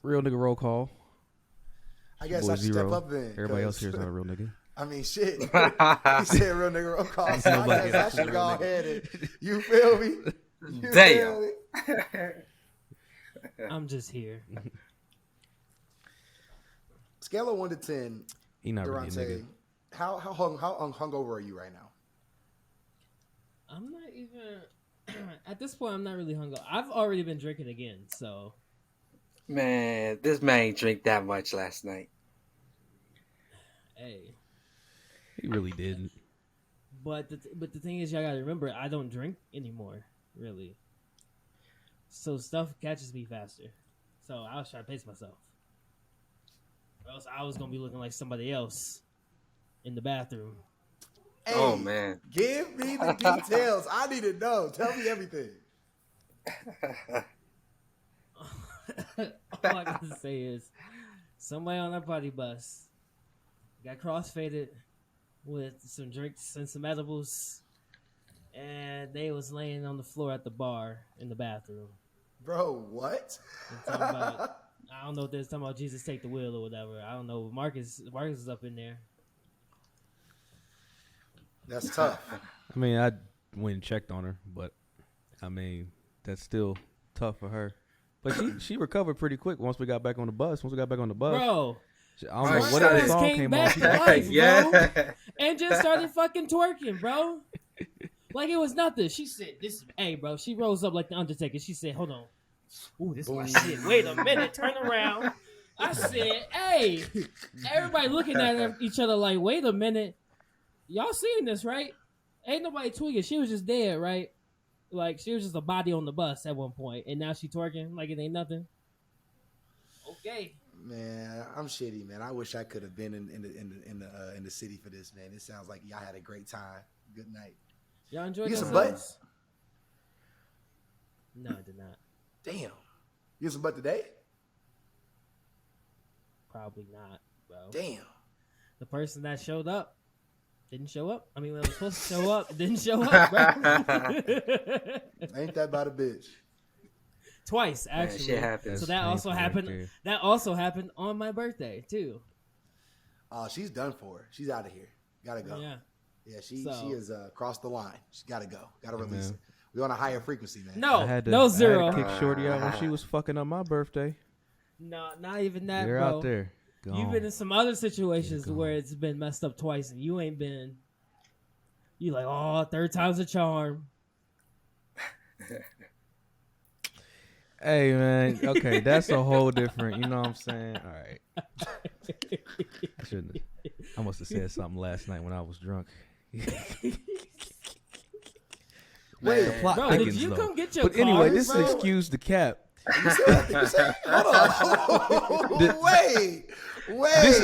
Real nigga roll call. I guess Boy I should Zero. step up then. Everybody else here is not a real nigga. I mean, shit. He said real nigga roll call. So I guess I should go ahead and, you feel me? You Damn. feel me? I'm just here. Scale of 1 to 10. He not really a Durante, nigga. how hungover are you right now? I'm not even at this point. I'm not really hungover. I've already been drinking again, so Man, this man ain't drink that much last night. hey. He really didn't. But the thing is, y'all gotta remember, I don't drink anymore, really. So stuff catches me faster. So I was trying to pace myself. Or else I was gonna be looking like somebody else in the bathroom. Hey, Oh, man. Give me the details. I need to know. Tell me everything. All I gotta say is, somebody on that party bus got crossfaded with some drinks and some edibles, and they was laying on the floor at the bar in the bathroom. Bro, what? And talking about, I don't know if they're talking about Jesus take the wheel or whatever. I don't know. Marcus is up in there. That's tough. I mean, I went and checked on her, but I mean, that's still tough for her. But she recovered pretty quick once we got back on the bus. Once we got back on the bus, Bro, I don't know Right. whatever Marcus song came came back on. to life, bro. Yeah. And just started fucking twerking, bro. Like it was nothing. She said, "This, hey, bro." She rose up like the Undertaker. She said, "Hold on, ooh, this is my shit. Wait a minute, turn around." I said, "Hey," everybody looking at each other like, "Wait a minute, y'all seeing this, right?" Ain't nobody tweaking. She was just dead, right? Like she was just a body on the bus at one point, and now she twerking like it ain't nothing. Okay. Man, I'm shitty, man. I wish I could have been in the city for this, man. It sounds like y'all had a great time. Good night. Y'all enjoyed You get some yourselves? butts? No, I did not. Damn. You get some butt today? Probably not, bro. Damn. The person that showed up didn't show up. I mean, when it was supposed to show up, it didn't show up, bro. Ain't that about a bitch? Twice, Man, actually. shit happens. So that also happened. That also happened on my birthday too. She's done for. She's out of here. Gotta go. Yeah. Yeah, she So- has crossed the line. She gotta go. Gotta release man. it. We on a higher frequency, man. No, I had to, no I Zero. had to kick Shorty out when she was fucking up my birthday. No, not even that, They're bro. out there. Gone. You've been in some other situations Gone. where it's been messed up twice, and you ain't been. You like, oh, third time's a charm. Hey man, okay, that's a whole different. You know what I'm saying? All right. I shouldn't. I must have said something last night when I was drunk. Wait, The plot Bro, did thickens, you though. come get your But anyway, card, this bro? excuse the cap. you said, hold on. Wait.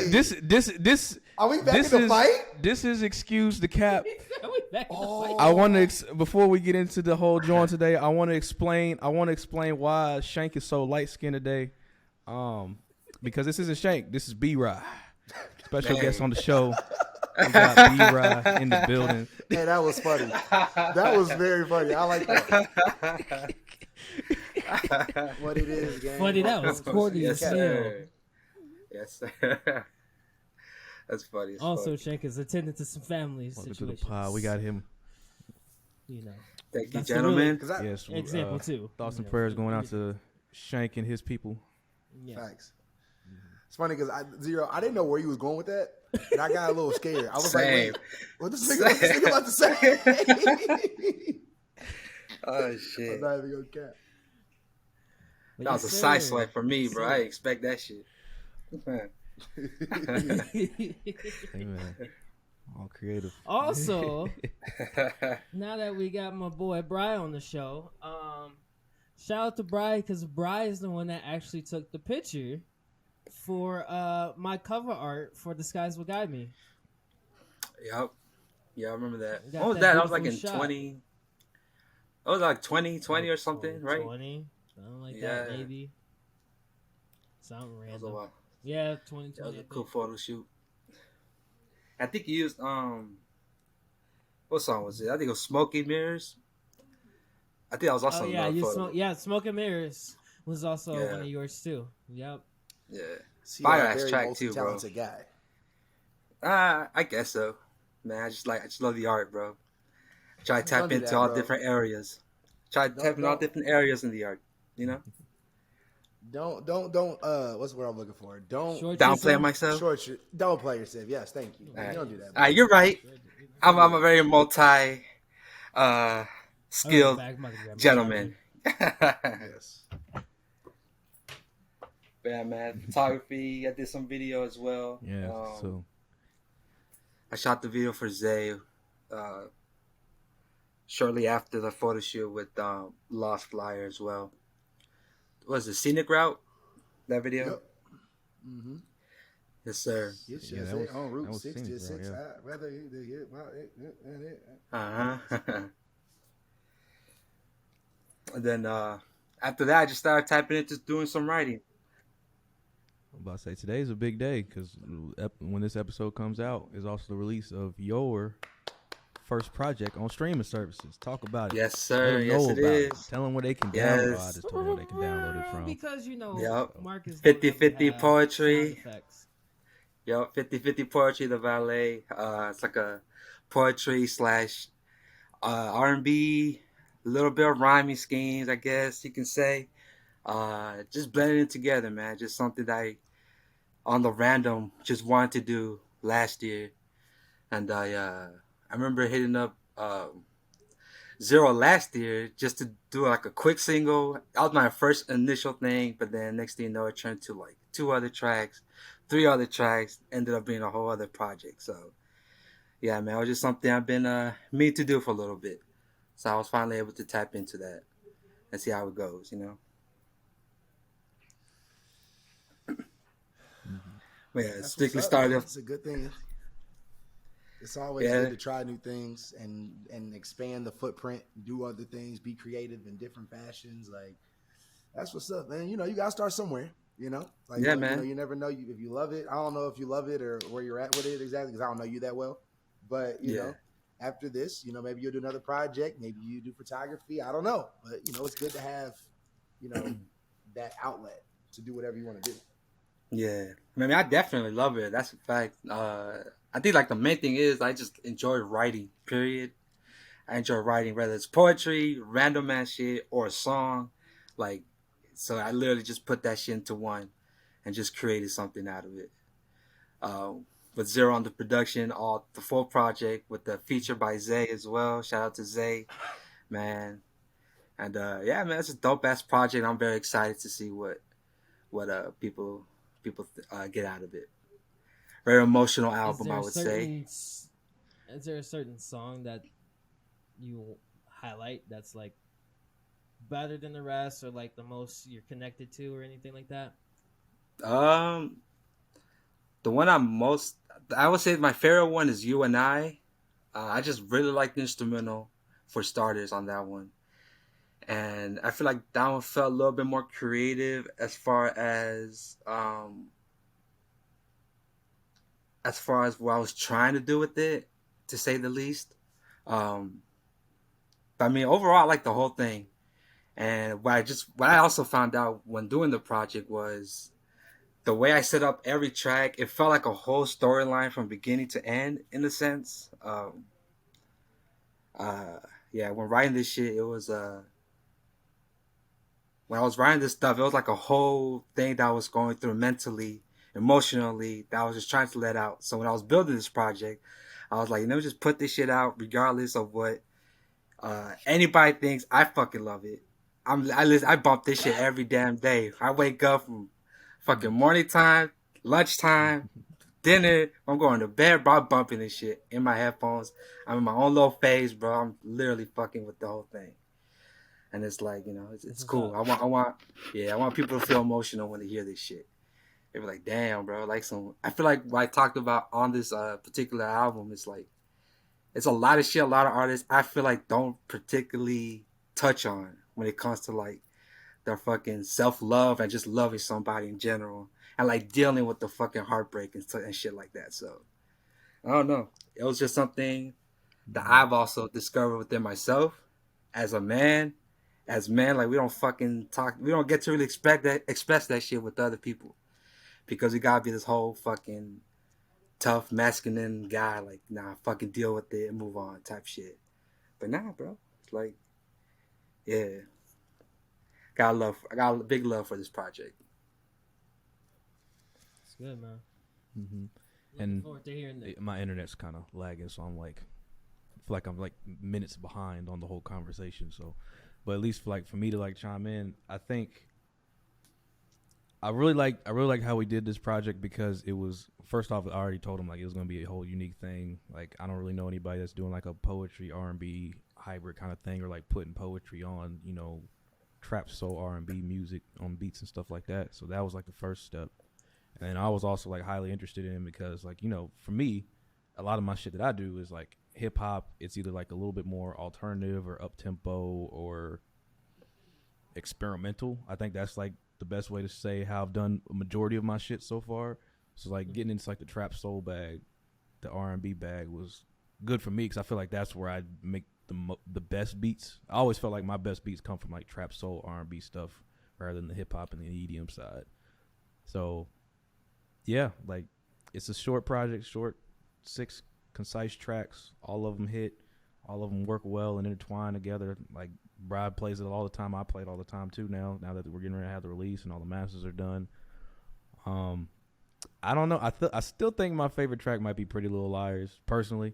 This. Are we back This in the is fight? this is excuse the cap. We back in the fight. I want to before we get into the whole joint today. I want to explain why Shank is so light skinned today. Because this isn't Shank. This is B-Rye. Special guest on the show. We got B-Rye in the building. Hey, that was funny. That was very funny. I like that. What it is, gang. Funny, that was corny Yes, as hell. sir. Yes, sir. That's funny. As Also, fuck. Shank is attending to some family Welcome to the situations. pod. We got him. You know, Thank you, That's the gentlemen. 'Cause I- Yes. example too. Thoughts and You know, prayers going out to Shank and his people. Yeah. Facts. It's funny because I didn't know where you was going with that, and I got a little scared. I was like, Same. wait, what this nigga about to say? Oh I'm shit. not even gonna cap. But That was a yes, side sir. swipe for me, bro. I didn't expect that shit. Hey man, all creative. Also, now that we got my boy Bry on the show, shout out to Bry because Bry is the one that actually took the picture for my cover art for The Skies Will Guide Me. Yep. Yeah, I remember that. Got What was that that? That was like in beautiful shot. 20. That was like 2020 or something, right? 20, something like Yeah. that, maybe. Something That was a random. while. Yeah, 2020. That was I a cool think. photo shoot. I think he used what song was it? I think it was Smoky Mirrors. I think that was also Oh yeah, another you photo. smoke. Yeah, Smoke and Mirrors. was also Yeah. one of yours too. Yep. Yeah. See, Fire you're a ass very track too, bro. multi-talented guy. I guess so. Man, I just love the art, bro. Try to Don't tap do into that, all bro. different areas. Try to tap into all Don't different areas in the art. You know, don't what's the word I'm looking for? Don't Short downplay yourself. myself. don't play yourself. Yes, thank you. All right. Don't do that, All bro. right, you're right. Don't I'm do a that. very multi I'll be skilled back. I'm about to grab my gentleman. Yes. Yeah, man. Photography. I did some video as well. Yeah. So I shot the video for Zay shortly after the photo shoot with Lost Flyer as well. Was it Scenic Route? That video? Yep. Mm-hmm. Yes, sir. It's Yeah, just that was- on that Route was scenic, bro, 66. yeah. Whether Uh-huh. And then after that, I just started typing into doing some writing. I'm about to say today's a big day because when this episode comes out, is also the release of your first project on streaming services. Talk about it. Yes, Let sir. them Yes, know it about is. it. Tell them where they can Yes. download. I just told them where they can download it from. Because Yep. Marcus 50-50 poetry. Sound effects. Yo, 50-50 poetry, the Vale. It's like a poetry slash R&B, a little bit of rhyming schemes, I guess you can say. Just blending it together, man. Just something that on the random just wanted to do last year. And I remember hitting up Zer0 last year just to do like a quick single. That was my first initial thing, but then next thing you know, it turned to like 2 other tracks, 3 other tracks, ended up being a whole other project. So yeah, man, it was just something I've been meaning to do for a little bit. So I was finally able to tap into that and see how it goes, you know. But yeah, That's strictly what's up, started man. off. It's a good thing. It's always Yeah. good to try new things and expand the footprint, do other things, be creative in different fashions. Like that's what's up, man. You know, you gotta start somewhere. You know, like Yeah, look, man. You know, you never know if you love it. I don't know if you love it or where you're at with it exactly because I don't know you that well. But you Yeah. know, after this, you know, maybe you'll do another project. Maybe you do photography. I don't know, but you know, it's good to have, you know, that outlet to do whatever you want to do. Yeah, I mean, I definitely love it. That's a fact. I think like the main thing is I just enjoy writing. Period. I enjoy writing, whether it's poetry, random ass shit, or a song. Like, so I literally just put that shit into one, and just created something out of it. With Zer0 on the production, all the full project with the feature by Zay as well. Shout out to Zay, man. And yeah, man, it's a dope ass project. I'm very excited to see what people get out of it. Very emotional Is album, there I a would say. certain song that you highlight that's like better than the rest, or like the most you're connected to, or anything like that? Um, the one I would say my favorite one is You and I. I just really like the instrumental for starters on that one, and I feel like that one felt a little bit more creative as far as what I was trying to do with it, to say the least. Um, but I mean, overall, I like the whole thing. And what I also found out when doing the project was the way I set up every track. It felt like a whole storyline from beginning to end, in a sense. Uh, yeah, when writing this shit, it was when I was writing this stuff, it was like a whole thing that I was going through mentally, emotionally, that I was just trying to let out. So when I was building this project, I was like, let me just put this shit out, regardless of what anybody thinks. I fucking love it. I bump this shit every damn day. I wake up from fucking morning time, lunchtime, dinner. I'm going to bed, bro. I'm bumping this shit in my headphones. I'm in my own little phase, bro. I'm literally fucking with the whole thing. And it's like, you know, it's That's what's cool. up. I want people to feel emotional when they hear this shit. They be like, damn, bro. I feel like what I talked about on this particular album is like, it's a lot of shit a lot of artists I feel like don't particularly touch on when it comes to like their fucking self-love and just loving somebody in general and like dealing with the fucking heartbreak and shit like that. So I don't know. It was just something that I've also discovered within myself as a man as men, like we don't fucking talk. We don't get to really express that shit with other people because we gotta be this whole fucking tough masculine guy. Like, nah, fucking deal with it and move on type shit. But nah, bro, it's like, yeah, I got a big love for this project. It's good, man. Mm-hmm. Looking And forward to hearing that. my internet's kind of lagging, so I'm like, I feel like I'm like minutes behind on the whole conversation. So, but at least for me to like chime in, I think I really like how we did this project because it was, first off, I already told him like it was gonna be a whole unique thing. Like I don't really know anybody that's doing like a poetry R&B hybrid kind of thing, or like putting poetry on, trap soul R&B music on beats and stuff like that. So that was like the first step. And I was also like highly interested in it because like, for me, a lot of my shit that I do is like hip hop. It's either like a little bit more alternative or up tempo or experimental. I think that's like the best way to say how I've done a majority of my shit so far. So like getting into like the trap soul bag, the R&B bag was good for me because I feel like that's where I make the best beats. I always felt like my best beats come from like trap soul R&B stuff rather than the hip hop and the EDM side. So yeah, like it's a short project, 6 concise tracks. All of them hit. All of them work well and intertwine together. Like Brad plays it all the time. I play it all the time too now that we're getting ready to have the release and all the masters are done. I don't know. I still think my favorite track might be Pretty Little Liars, personally.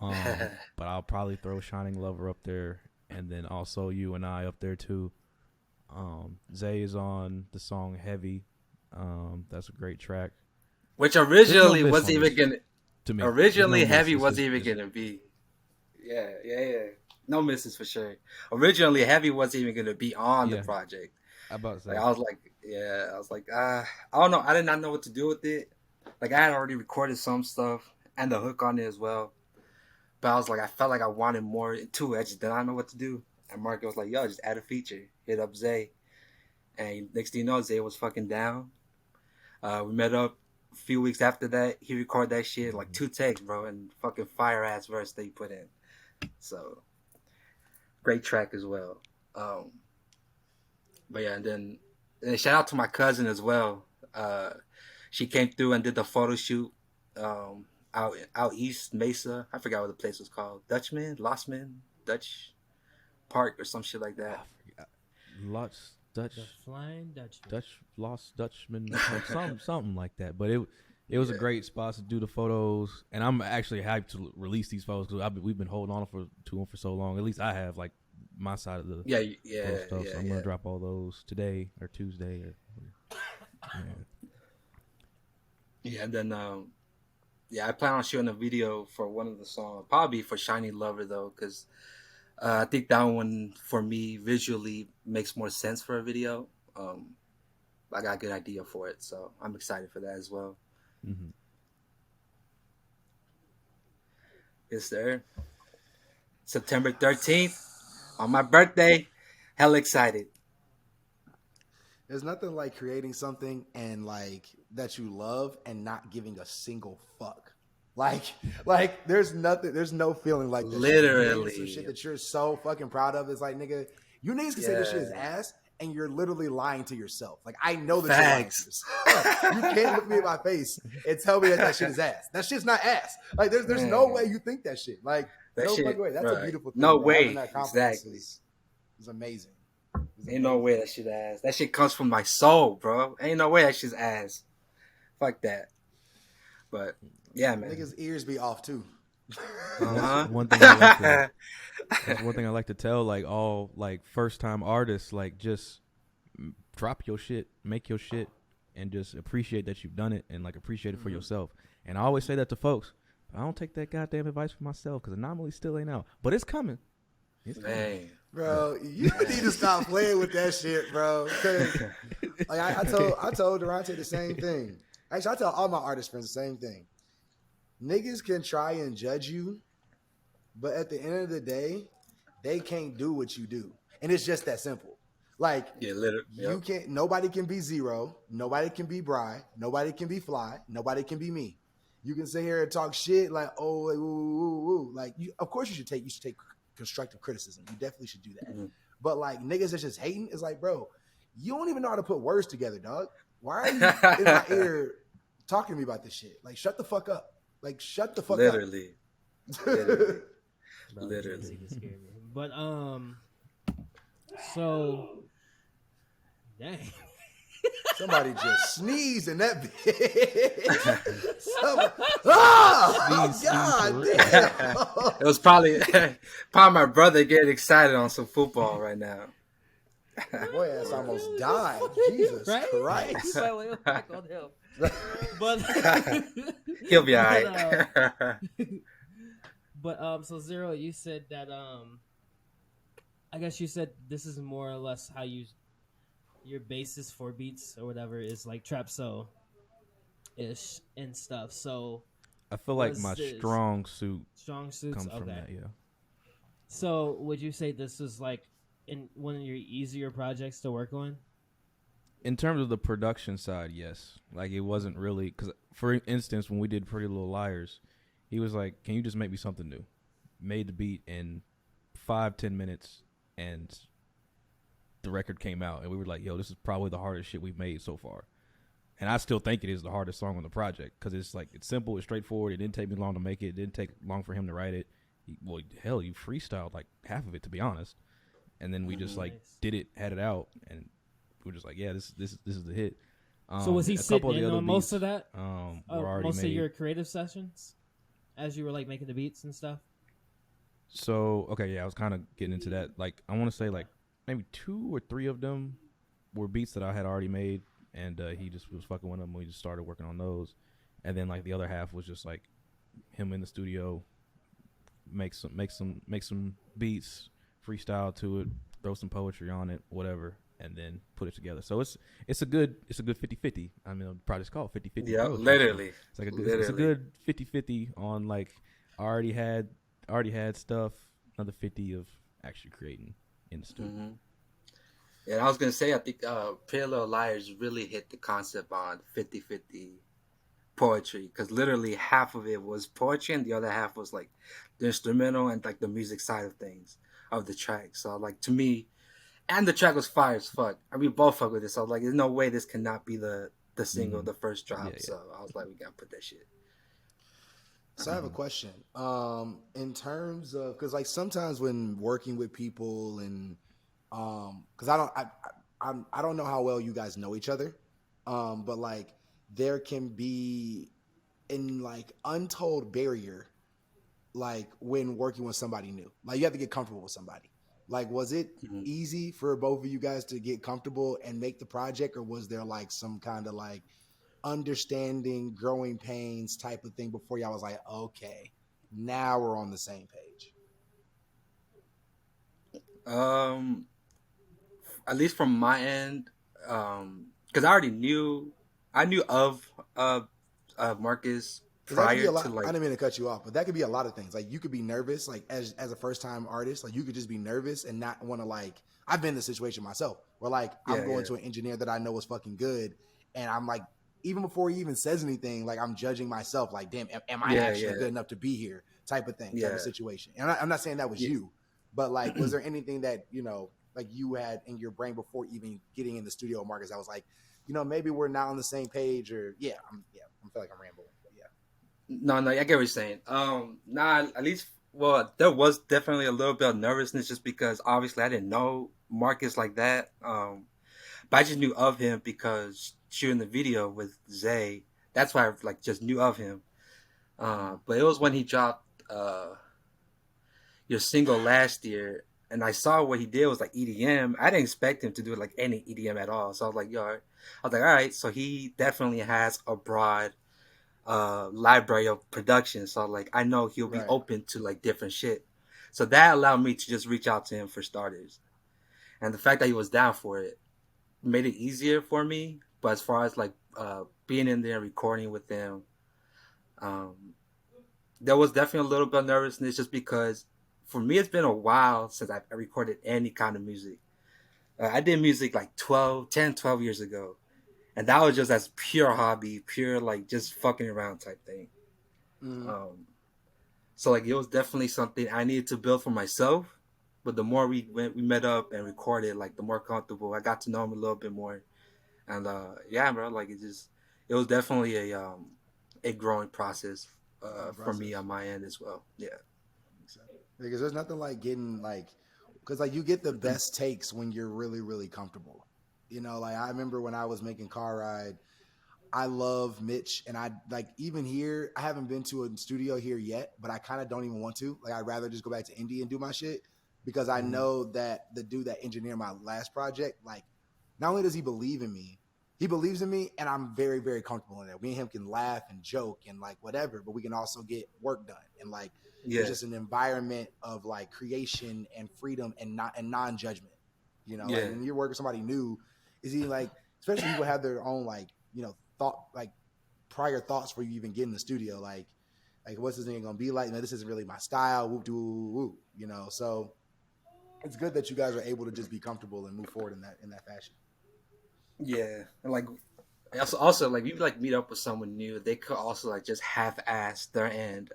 But I'll probably throw Shining Lover up there, and then also You and I up there too. Zay is on the song Heavy. That's a great track. Which originally miss wasn't on even this, gonna. to me. Originally, There's no miss. Heavy It's wasn't just- even gonna be. Yeah. No misses for sure. Originally, Heavy wasn't even gonna be on the Yeah. project. I about to say. Like I was like, I don't know. I did not know what to do with it. Like I had already recorded some stuff and the hook on it as well. But I was like, I felt like I wanted more to it. I just did not know what to do. And Mark was like, yo, just add a feature. Hit up Zay. And next thing you know, Zay was fucking down. We met up a few weeks after that. He recorded that shit, like 2 takes, bro, and fucking fire ass verse that he put in. So great track as well. But yeah, and then shout out to my cousin as well. She came through and did the photo shoot out east Mesa. I forgot what the place was called. Lostman, Dutch Park or some shit like that. I forgot. Lots Dutch. The Flying Dutchman. Dutch Lost Dutchman, something like that. But it was a great spot to do the photos, and I'm actually hyped to release these photos because we've been holding on to them for so long. At least I have, like my side of the stuff. So I'm gonna drop all those today or Tuesday. And then I plan on shooting a video for one of the songs, probably for Shiny Lover though, because I think that one for me visually makes more sense for a video. I got a good idea for it, so I'm excited for that as well. Mm-hmm. Yes, sir. September 13th, on my birthday. Hell excited. There's nothing like creating something and like that you love and not giving a single fuck. Like there's no feeling like that. Literally. Some shit that you're so fucking proud of. It's like, nigga, you niggas can say this shit is ass, and you're literally lying to yourself. Like, I know that you're lying to yourself. You can't look me in my face and tell me that shit is ass. That shit's not ass. Like, there's no way you think that shit. Like, that no shit, fucking way. That's bro, a beautiful thing. No bro. way. Having that confidence Exactly. is amazing. Ain't no way that shit ass. That shit comes from my soul, bro. Ain't no way that shit's ass. Fuck that. But yeah, man. Niggas' ears be off too. Uh-huh. One thing I like to, that's one thing I like to tell like all like first time artists, like just drop your shit, make your shit, and just appreciate that you've done it and like appreciate it for yourself. And I always say that to folks. I don't take that goddamn advice for myself because Anomaly still ain't out, but it's coming. It's coming. Man. Bro, you need to stop playing with that shit, bro. Like I told Durante the same thing. Actually, I tell all my artist friends the same thing. Niggas can try and judge you, but at the end of the day, they can't do what you do. And it's just that simple. Like, Yeah, literally. you can't, nobody can be Zero, nobody can be Bry, nobody can be Fly, nobody can be me. You can sit here and talk shit like, oh, like, woo, woo, woo. Like, of course you should take constructive criticism. You definitely should do that. Mm-hmm. But like niggas that's just hating is like, bro, you don't even know how to put words together, dog. Why are you in my ear talking to me about this shit? Like, shut the fuck up. Like, shut the fuck Literally. up. Literally. Bro, Literally. this nigga scared me. But so dang. Somebody just sneezed in that bitch. Oh, Sneeze, God sneeze, damn. It was probably my brother getting excited on some football right now. Boy, ass almost died. Jesus Right? Christ. Wait, back on him. But He'll be all but, right. But so Zero, you said that I guess you said this is more or less how your basis for beats or whatever is like trap soul ish and stuff. So I feel like was my this strong suit strong suits. comes Okay. from that. Yeah. So would you say this is like in one of your easier projects to work on? In terms of the production side, yes. Like it wasn't really because, for instance, when we did Pretty Little Liars, he was like, "Can you just make me something new?" Made the beat in 5-10 minutes, and the record came out, and we were like, "Yo, this is probably the hardest shit we've made so far." And I still think it is the hardest song on the project because it's like it's simple, it's straightforward. It didn't take me long to make it. It didn't take long for him to write it. Well, hell, you freestyled like half of it, to be honest. And then we just like Nice. did it, had it out, and we were just like, yeah, this is the hit. So was he a couple sitting of the in other on most beats, of that? were already Most made. of your creative sessions as you were like making the beats and stuff? So okay, yeah, I was kind of getting into that. Like I want to say like maybe 2 or 3 of them were beats that I had already made, and he just was fucking with them. We just started working on those, and then like the other half was just like him in the studio, make some beats, freestyle to it, throw some poetry on it, whatever, and then put it together. So it's a good 50-50. I mean, the project's called 50-50. Yeah, poetry, literally. So it's like it's a good 50-50 on like I already had stuff, another 50 of actually creating in the studio. Mm-hmm. Yeah, and I was gonna say, I think Pretty Little Liars really hit the concept on 50-50 poetry, because literally half of it was poetry and the other half was like the instrumental and like the music side of things of the track. So like to me, and the track was fire as fuck. And we both fuck with it. So like, there's no way this cannot be the single, the first drop. Yeah, yeah. So I was like, we gotta put that shit. So I have a question. In terms of, because like sometimes when working with people and because I don't know how well you guys know each other, but like there can be an like untold barrier, like when working with somebody new. Like you have to get comfortable with somebody. Like, was it easy for both of you guys to get comfortable and make the project, or was there like some kind of like understanding, growing pains type of thing before y'all was like, okay, now we're on the same page? At least from my end, because I knew of Marcus Because that could be a prior lot. to like. I didn't mean to cut you off, but that could be a lot of things. Like you could be nervous, like as a first time artist, like you could just be nervous and not want to like. I've been in the situation myself where like I'm going to an engineer that I know is fucking good, and I'm like, even before he even says anything, like I'm judging myself, like, damn, am I actually good enough to be here? Type of thing, type of situation. And I'm not saying that was you, but like, was there anything that like you had in your brain before even getting in the studio, Marcus? I was like, maybe we're not on the same page, or I feel like I'm rambling. No, I get what you're saying. At least, well, there was definitely a little bit of nervousness just because obviously I didn't know Marcus like that. But I just knew of him because shooting the video with Zay. That's why I like just knew of him. But it was when he dropped your single last year, and I saw what he did was like EDM. I didn't expect him to do like any EDM at all. So I was like, all right. So he definitely has a broad library of production, so like I know he'll be open to like different shit, so that allowed me to just reach out to him for starters, and the fact that he was down for it made it easier for me. But as far as like being in there recording with them, there was definitely a little bit of nervousness just because for me it's been a while since I recorded any kind of music. I did music like 12 years ago. And that was just as pure hobby, pure like just fucking around type thing. So like it was definitely something I needed to build for myself. but the more we met up and recorded, like the more comfortable I got to know him a little bit more. And yeah, bro, like it was definitely a growing process Growing for me process. on my end as well. Yeah. Because there's nothing like getting like, because like you get the best takes when you're really really comfortable. You know, like I remember when I was making Car Ride, I love Mitch, and I like even here. I haven't been to a studio here yet, but I kind of don't even want to. Like I'd rather just go back to Indy and do my shit because I Hmm. know that the dude that engineered my last project, like, not only does he believe in me, he believes in me, and I'm very very comfortable in that. Me and him can laugh and joke and like whatever, but we can also get work done and like there's Yeah. just an environment of like creation and freedom and not and non judgment. You know, like Yeah. when you're working with somebody new, is he like, especially people have their own like, you know, thought like prior thoughts before you even get in the studio, like what's this thing gonna be like? No, this isn't really my style. Whoop doo whoop, you know. So it's good that you guys are able to just be comfortable and move forward in that fashion. Yeah. And like also like you like meet up with someone new, they could also like just half-ass their end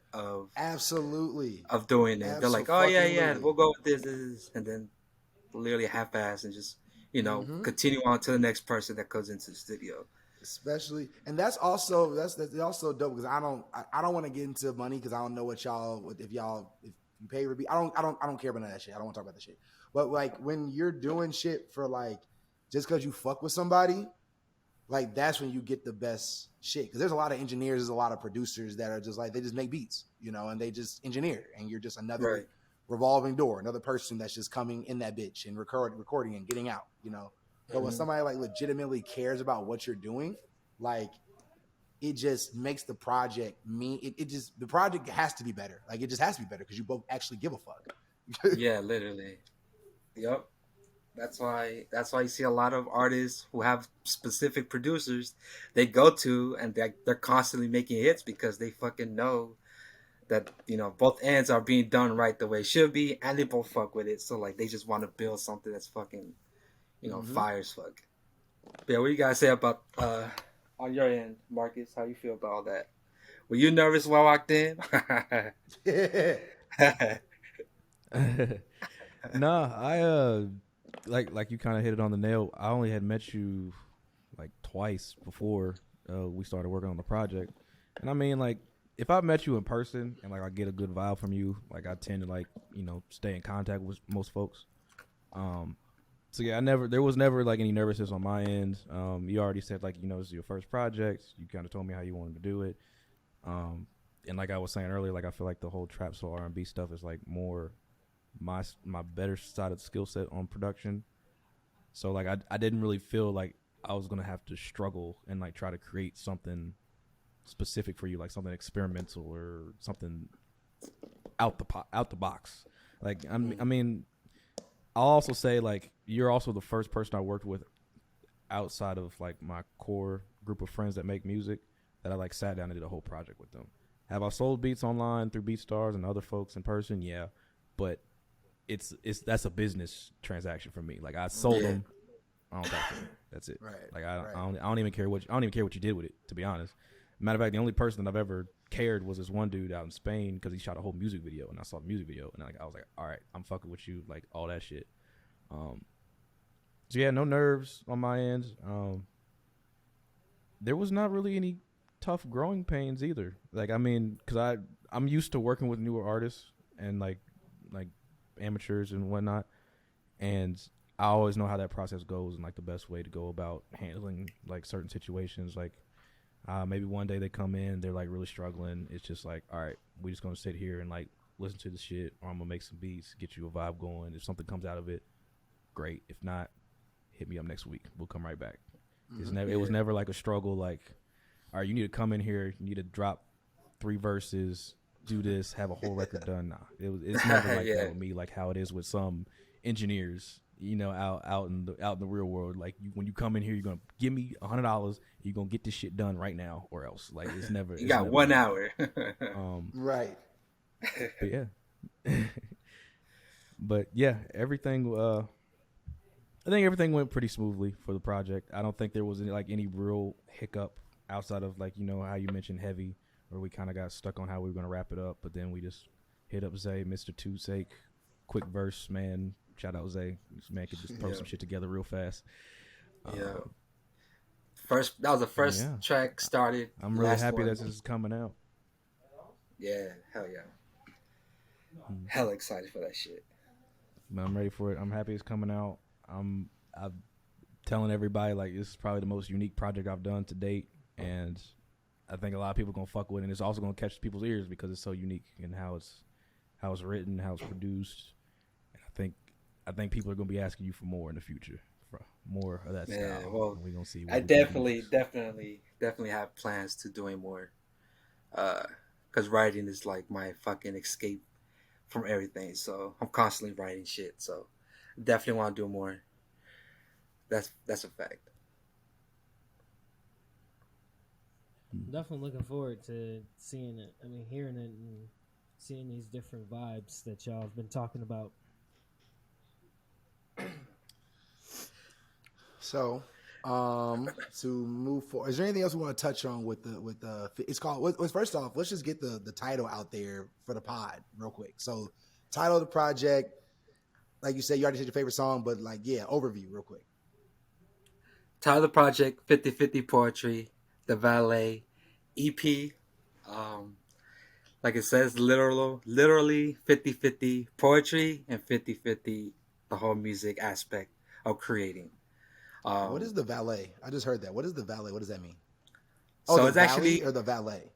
Absolutely, of doing it. They're like, oh yeah, yeah, absolutely. we'll go with this, and then literally half-ass and just Mm-hmm. continue on to the next person that comes into the studio. Especially, and that's also dope because I don't want to get into money because I don't know what y'all if you pay Ruby. I don't care about none of that shit. I don't want to talk about that shit. But like when you're doing shit for like just because you fuck with somebody, like that's when you get the best shit. Because there's a lot of engineers, there's a lot of producers that are just like they just make beats, you know, and they just engineer, and you're just another Right. revolving door, another person that's just coming in that bitch and recording and getting out, you know. But when Hmm. somebody like legitimately cares about what you're doing, like it just makes the project mean it just the project has to be better. Like it just has to be better because you both actually give a fuck. Yeah, literally. Yep. That's why you see a lot of artists who have specific producers they go to, and they're constantly making hits because they fucking know that both ends are being done right the way it should be, and they both fuck with it. So like they just want to build something that's fucking Mm-hmm. fire as fuck. But yeah, what you guys say about on your end, Marcus? How you feel about all that? Were you nervous when I walked in? Nah, I like you kind of hit it on the nail. I only had met you like twice before we started working on the project, and I mean like if I met you in person and like I get a good vibe from you, like I tend to like stay in contact with most folks. Um, so yeah, there was never like any nervousness on my end. You already said like this is your first project. You kind of told me how you wanted to do it. Um, and like I was saying earlier, like I feel like the whole trap soul R&B stuff is like more my better side of the skill set on production. So like I didn't really feel like I was gonna have to struggle and like try to create something specific for you, like something experimental or something out the box. Like I mean, I'll also say like you're also the first person I worked with outside of like my core group of friends that make music that I like sat down and did a whole project with them. Have I sold beats online through BeatStars and other folks in person? Yeah, but it's that's a business transaction for me. Like I sold Yeah. them, I don't talk to them. That's it. Right, Like right. I don't even care what you did with it. To be honest, matter of fact, the only person that I've ever cared was this one dude out in Spain because he shot a whole music video, and I saw the music video, and I was like, all right, I'm fucking with you, like all that shit. Um, so yeah, no nerves on my end. There was not really any tough growing pains either. Like I mean, because I'm used to working with newer artists and like amateurs and whatnot, and I always know how that process goes and like the best way to go about handling like certain situations. Like maybe one day they come in, they're like really struggling. It's just like, all right, we just gonna sit here and like listen to the shit, or I'm gonna make some beats, get you a vibe going. If something comes out of it, great. If not, hit me up next week. We'll come right back. Mm-hmm. It was Yeah. never like a struggle. Like, all right, you need to come in here. You need to drop 3 verses, do this, have a whole record done. Nah, it's never like that Yeah. with me. Like how it is with some engineers, out in the real world. Like when you come in here, you're gonna give me $100. You're gonna get this shit done right now, or else. Like You it's got never one like that. hour. Um, Right. but yeah, but yeah, everything. I think everything went pretty smoothly for the project. I don't think there was any real hiccup outside of like how you mentioned Heavy, where we kind of got stuck on how we were gonna wrap it up, but then we just hit up Zay, Mr. Two Sake, quick verse, man. Shout out Zay. This man could just throw some shit together real fast. Yeah. That was the first track started. I'm really happy that this is coming out. Yeah, hell yeah. Hella excited for that shit. I'm ready for it. I'm happy it's coming out. I'm telling everybody like this is probably the most unique project I've done to date, and I think a lot of people are gonna fuck with it, and it's also gonna catch people's ears because it's so unique in how it's written, how it's produced. And I think people are gonna be asking you for more in the future, for more of that style. Well, we're gonna see. I definitely have plans to doing more, because writing is like my fucking escape from everything. So I'm constantly writing shit. So definitely want to do more. That's a fact. Definitely looking forward to seeing it. I mean, hearing it and seeing these different vibes that y'all have been talking about. So, to move forward, is there anything else we want to touch on with the? It's called. First off, let's just get the title out there for the pod real quick. So, title of the project, like you said, you already said your favorite song, but like, overview real quick. Title of the project: 50/50 Poetry, the Vale EP. Like it says, literally 50/50 poetry and 50/50 the whole music aspect of creating. What is the valet? I just heard that. What is the valet? What does that mean? So it's actually or the valet.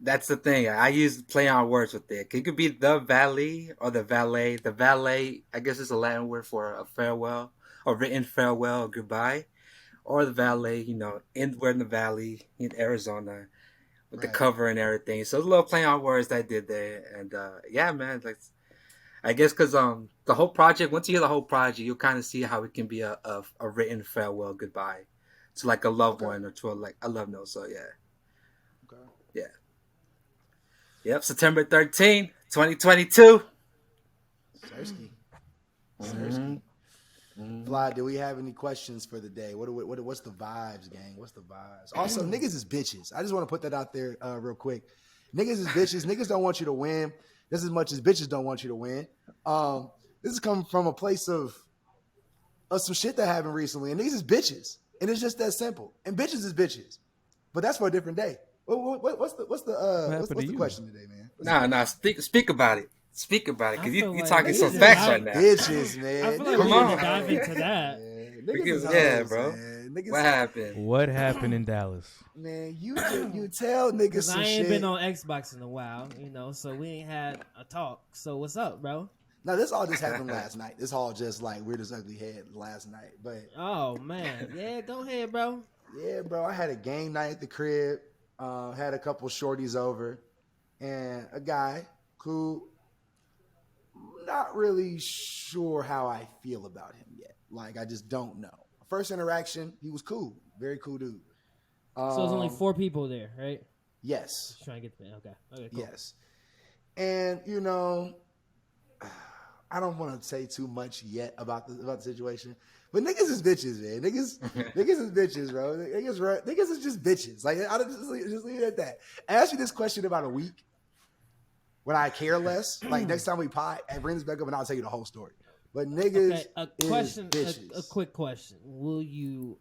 That's the thing. I use play on words with it. It could be the valley or the valet. The valet, I guess, is a Latin word for a farewell, or written farewell or goodbye, or the valet. We're in the valley in Arizona with the cover and everything. So it's a little play on words that I did there, and man, like I guess because the whole project. Once you hear the whole project, you'll kind of see how it can be a written farewell goodbye to like a loved one or to a love note. So yeah. Okay. Yeah. Yep, September 13th, 2022. Sersky. Vlad, do we have any questions for the day? What's the vibes, gang? What's the vibes? Also, niggas is bitches. I just want to put that out there real quick. Niggas is bitches. Niggas don't want you to win just as much as bitches don't want you to win. This is coming from a place of some shit that happened recently, and niggas is bitches, and it's just that simple. And bitches is bitches, but that's for a different day. What's the question today, man? Nah. Speak about it. Speak about it, because you're like talking some facts right now. Bitches, man. I feel like we need to dive into that. Niggas bro. Man. Niggas, what happened? What happened in Dallas? Man, you tell niggas some I ain't shit. been on Xbox in a while, so we ain't had a talk. So what's up, bro? No, this all just happened last night. This all just like Weird as Ugly head last night. But oh man, yeah, go ahead, bro. Yeah, bro. I had a game night at the crib. Had a couple shorties over, and a guy who not really sure how I feel about him yet. Like, I just don't know. First interaction, he was cool. Very cool dude. So there's only 4 people there, right? Yes. Just trying to get the okay, cool. Yes. And I don't want to say too much yet about the situation, but niggas is bitches, man. Niggas is bitches, bro. Niggas is just bitches. Like, I just leave it at that. I asked you this question about a week when I care less. Like, next time we pod, I bring this back up and I'll tell you the whole story. But niggas a quick question. Will you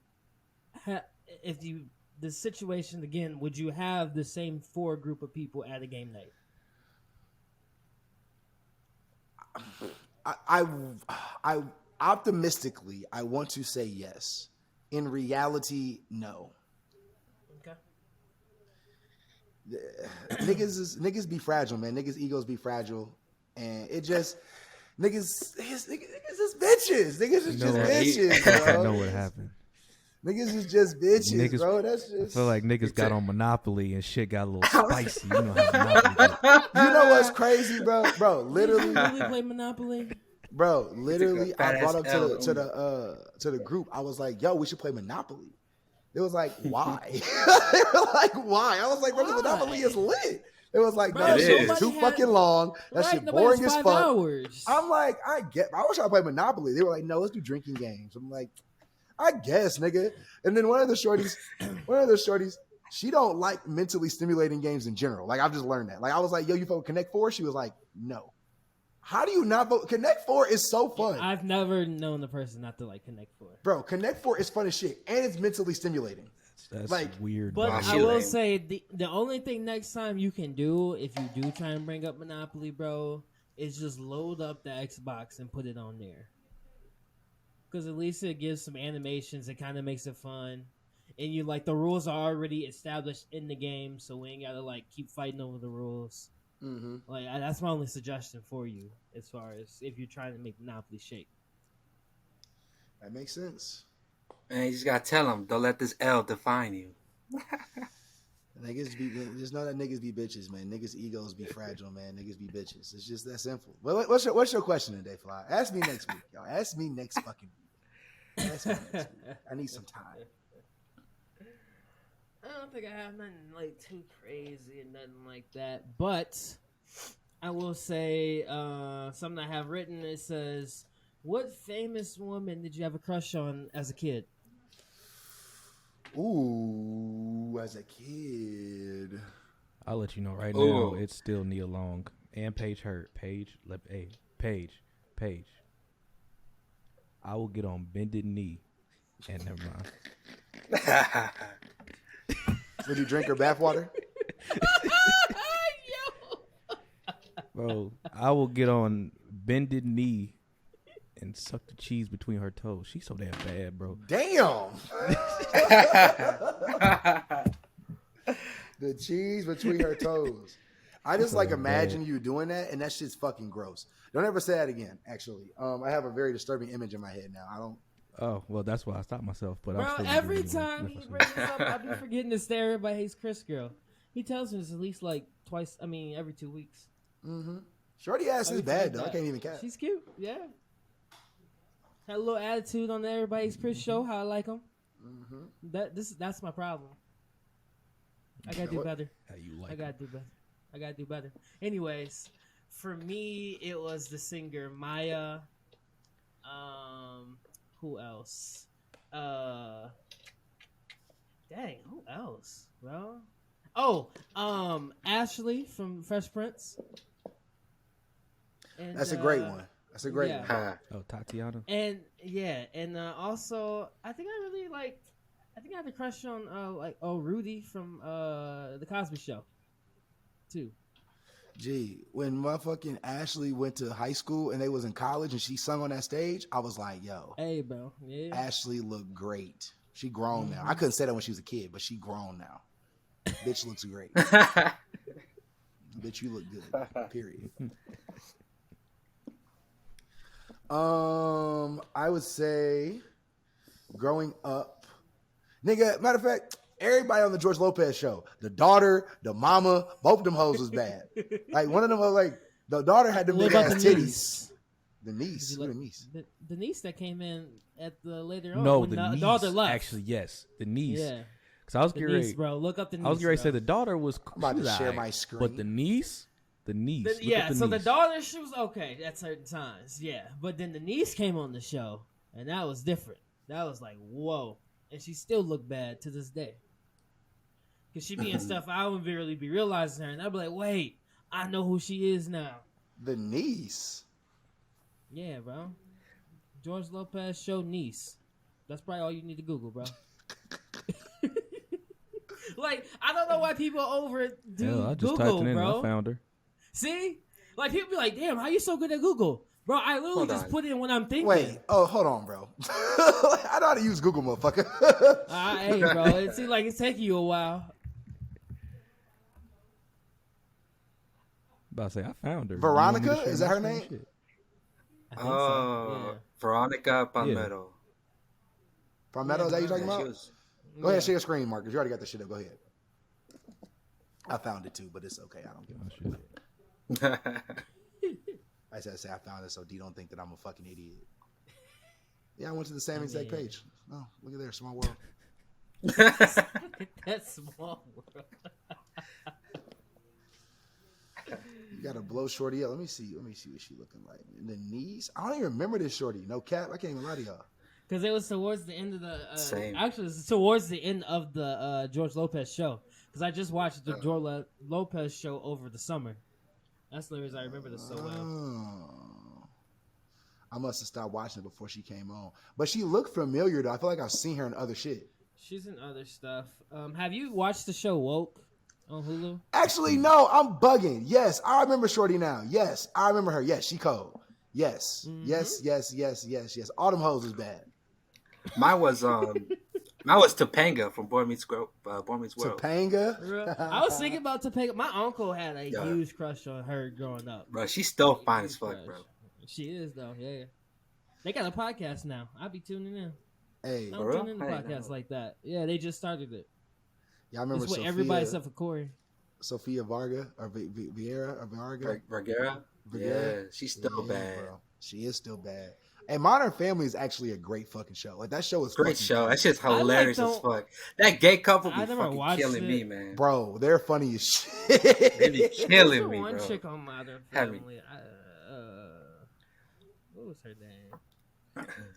the situation again, would you have the same 4 group of people at a game night? I optimistically, I want to say yes. In reality, no. Okay. Niggas be fragile, man. Niggas' egos be fragile, and it just niggas is bitches. Niggas is just bitches, bro. I know what happened. Niggas is just bitches, bro. That's just. I feel like niggas got on Monopoly and shit got a little spicy. You know how Monopoly gets. You know what's crazy, bro? Bro, literally. We play Monopoly. Bro, literally, I brought up to the group. I was like, "Yo, we should play Monopoly." It was like, "Why?" They were like, "Why?" I was like, "Bro, Monopoly is lit." It was like, Bro, "No, that shit is too fucking long. That shit boring as fuck." Hours. I'm like, I wish I played Monopoly. They were like, "No, let's do drinking games." I'm like, I guess, nigga. And then one of the shorties, she don't like mentally stimulating games in general. Like, I've just learned that. Like, I was like, "Yo, you fuck with Connect 4?" She was like, "No." How do you not vote? Connect Four is so fun. I've never known the person not to like Connect Four. Bro, Connect Four is fun as shit. And it's mentally stimulating. That's Like, weird. But Wow, I she will lame. say the only thing next time you can do if you do try and bring up Monopoly, bro, is just load up the Xbox and put it on there. Because at least it gives some animations. It kind of makes it fun. And you like the rules are already established in the game, so we ain't gotta like keep fighting over the rules. Mm-hmm. Like that's my only suggestion for you, as far as if you're trying to make Monopoly shake. That makes sense. And you just gotta tell them, don't let this L define you. Niggas be just know that niggas be bitches, man. Niggas egos be fragile, man. Niggas be bitches. It's just that simple. What's your question today, Fly? Ask me next week, y'all. Ask me next fucking week. Ask me next week. I need some time. I don't think I have nothing like too crazy and nothing like that, but I will say something I have written. It says, "What famous woman did you have a crush on as a kid?" Ooh, as a kid. I'll let you know right Ooh. now. It's still Nia Long and Paige Hurt. Paige. I will get on bended knee, and never mind. Would you drink her bathwater? Bro, I will get on bended knee and suck the cheese between her toes. She's so damn bad, bro. Damn. The cheese between her toes. I just like imagine you doing that, and that shit's fucking gross. Don't ever say that again. Actually, I have a very disturbing image in my head now. I don't. Oh, well, that's why I stopped myself. But I'm Bro, still every doing it anyway. time he That's brings this up, I be forgetting to stare everybody hates Chris girl. He tells me this at least like twice. I mean, every 2 weeks. Mm-hmm. Shorty ass is Every bad time though. I that. can't even catch. She's cute. Yeah. Had a little attitude on the everybody's Chris show. How I like him. Mm-hmm. That's my problem. I gotta do better. How you like I gotta do better. I gotta do better. Anyways, for me, it was the singer Maya. Who else? Dang, who else, bro? Oh, Ashley from Fresh Prince. And, That's a great one. That's a great yeah. one. Oh, Tatiana. And yeah, and also I think I really liked. I think I had a crush on Rudy from the Cosby Show, too. Gee, when motherfucking Ashley went to high school and they was in college and she sung on that stage, I was like, yo, Hey, bro. Yeah. Ashley looked great. She grown now. I couldn't say that when she was a kid, but she grown now. Bitch looks great. Bitch, you look good. Period. I would say growing up, nigga, matter of fact, everybody on the George Lopez show, the daughter, the mama, both of them hoes was bad. Like one of them was like, the daughter had the What big about ass the titties. niece? The niece. Did you Who the like- niece? The niece that came in at the later on. No, when the niece. daughter left. Actually, yes, the niece. Yeah. Because I was The getting niece, ready. bro. Look up the niece. I was getting ready to say bro. the daughter was. I'm about she was to share alright, my screen. But the niece. Look up Yeah, the so the niece. daughter, she was okay at certain times. Yeah. But then the niece came on the show, and that was different. That was like, whoa. And she still looked bad to this day. Because she be in stuff I wouldn't really be realizing her. And I'd be like, wait, I know who she is now. The niece. Yeah, bro. George Lopez show niece. That's probably all you need to Google, bro. Like, I don't know why people overdo Hell, I just Google, typed it in bro. and I found her. See? Like, people be like, damn, how you so good at Google? Bro, I literally Hold just on. put in what I'm thinking. Wait. Oh, hold on, bro. I know how to use Google, motherfucker. Hey, bro, it seems like it's taking you a while. About to say I found her. Veronica? You want me to Is share that her my name? screen? Shit. I think Oh, so. Veronica Palmetto. Palmetto, is that you talking Yeah, she about? was. Yeah. Go ahead, share your screen, Marcus. You already got the shit up. Go ahead. I found it too, but it's okay. I don't give a Oh, shit. I said I found it so D don't think that I'm a fucking idiot. Yeah, I went to the same exact mean- page. Oh, look at there, small world. That's small, bro. You gotta blow shorty up. Let me see what she looking like. And the knees? I don't even remember this shorty. No cap. I can't even lie to y'all. Because it was towards the end of the... Same. Actually, it was towards the end of the George Lopez show. Because I just watched the George Lopez show over the summer. That's the reason I remember this so well. Oh. I must have stopped watching it before she came on. But she looked familiar though. I feel like I've seen her in other shit. She's in other stuff. Have you watched the show Woke on Hulu? Actually, no, I'm bugging. Yes, I remember Shorty now. Yes, I remember her. Yes, she cold. Yes, yes. All them hoes is bad. Mine was Topanga from Boy Meets World. Topanga. I was thinking about Topanga. My uncle had a huge crush on her growing up. Bro, she's still fine as fuck, bro. She is though. Yeah. They got a podcast now. I'll be tuning in. Hey, I don't tune in to podcasts like that. Yeah, they just started it. Yeah, I remember it's with Sophia, everybody except for Corey. Sophia Varga or Vieira or Varga. Vergara? Yeah, she's still bad. Bro. She is still bad. And Modern Family is actually a great fucking show. Like that show is great show. That shit's hilarious as fuck. That gay couple be fucking killing me, man. Bro, they're funny as shit. They be killing me, one bro. chick on Modern Family. What was her name?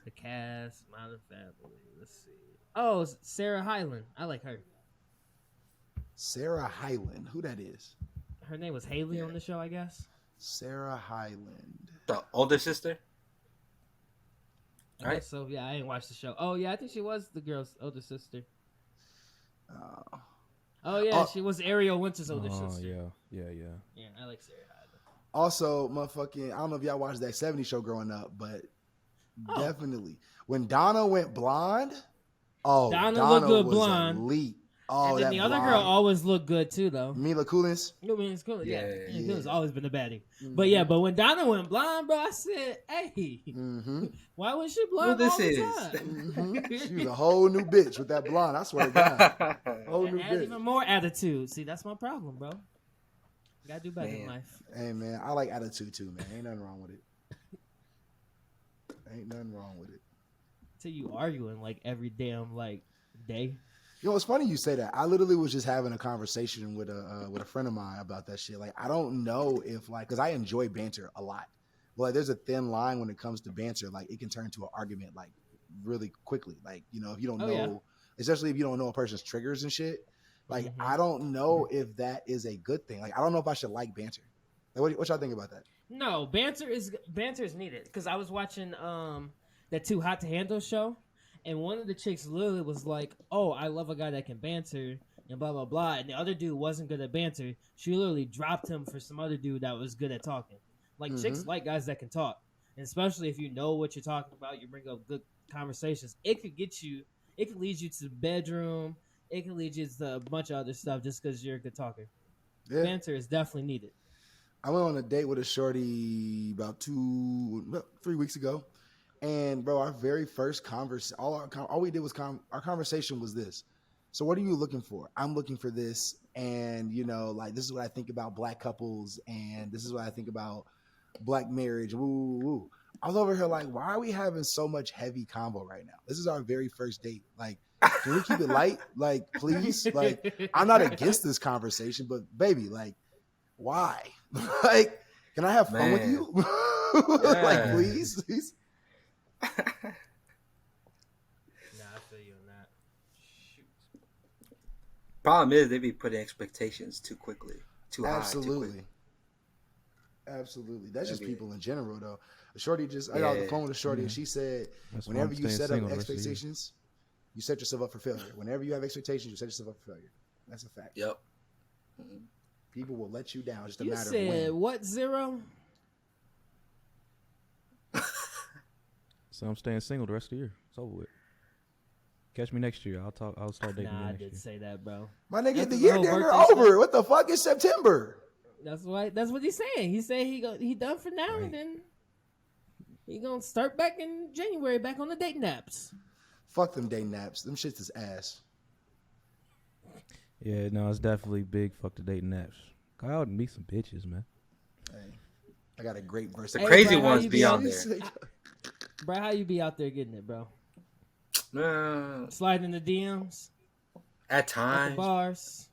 The cast, Modern Family. Let's see. Oh, Sarah Hyland. I like her. Sarah Hyland. Who that is? Her name was Haley on the show, I guess. Sarah Hyland. The older sister? Right. So yeah, I didn't watch the show. Oh yeah, I think she was the girl's older sister. Oh yeah, she was Ariel Winter's older sister. Yeah, I like Sarah Hyland. Also, motherfucking, I don't know if y'all watched that 70s show growing up, but definitely when Donna went blonde. Oh, Donna looked good was blonde. Elite. Oh, and then the other girl always looked good too, though. Mila Kunis. Mila Kunis, yeah. Kunis always been a baddie. Mm-hmm. But when Donna went blonde, bro, I said, "Hey, why was she blonde all the time?" She was a whole new bitch with that blonde. I swear to God, whole new bitch. Even more attitude. See, that's my problem, bro. Gotta do better in life. Hey man, I like attitude too, man. Ain't nothing wrong with it. Ain't nothing wrong with it. Till you arguing like every damn day. You know, it's funny you say that. I literally was just having a conversation with a friend of mine about that shit. Like, I don't know if because I enjoy banter a lot, but there's a thin line when it comes to banter. Like, it can turn to an argument like really quickly. Like, you know, if you don't know, especially if you don't know a person's triggers and shit. Like, I don't know if that is a good thing. Like, I don't know if I should like banter. Like, what y'all think about that? No, banter is needed because I was watching that Too Hot to Handle show. And one of the chicks literally was like, "Oh, I love a guy that can banter," and blah blah blah. And the other dude wasn't good at banter. She literally dropped him for some other dude that was good at talking. Like chicks like guys that can talk, and especially if you know what you're talking about, you bring up good conversations. It could lead you to the bedroom. It can lead you to a bunch of other stuff just because you're a good talker. Yeah. Banter is definitely needed. I went on a date with a shorty about 3 weeks ago. And bro, our very first conversation, all we did was our conversation was this. So what are you looking for? I'm looking for this, and you know, like this is what I think about black couples, and this is what I think about black marriage. Woo, woo. I was over here like, why are we having so much heavy convo right now? This is our very first date. Like, can we keep it light? Like, please. Like, I'm not against this conversation, but baby, like, why? Like, can I have fun with you? Like, please. Nah, I feel you on that. Shoot. Problem is, they be putting expectations too quickly, too high. Absolutely. That's just people in general, though. A shorty I got on the phone with a shorty, and she said, whenever you set up expectations, you set yourself up for failure. Whenever you have expectations, you set yourself up for failure. That's a fact. Yep. People will let you down. Just a matter of when. You said what, Zer0? So I'm staying single the rest of the year. It's over with. Catch me next year. I'll start dating. Nah, next I did year. say that, bro. My nigga, the year dinner over. What the fuck is September? That's right. That's what he's saying. He said he done for now, and then he gonna start back in January, back on the dating apps. Fuck them dating apps. Them shits is ass. Yeah, no, it's definitely big. Fuck the dating apps. Go out and meet some bitches, man. Hey, I got a great verse. The crazy ones be out there. Bro, how you be out there getting it, bro? Sliding in the DMs? At times. At the bars?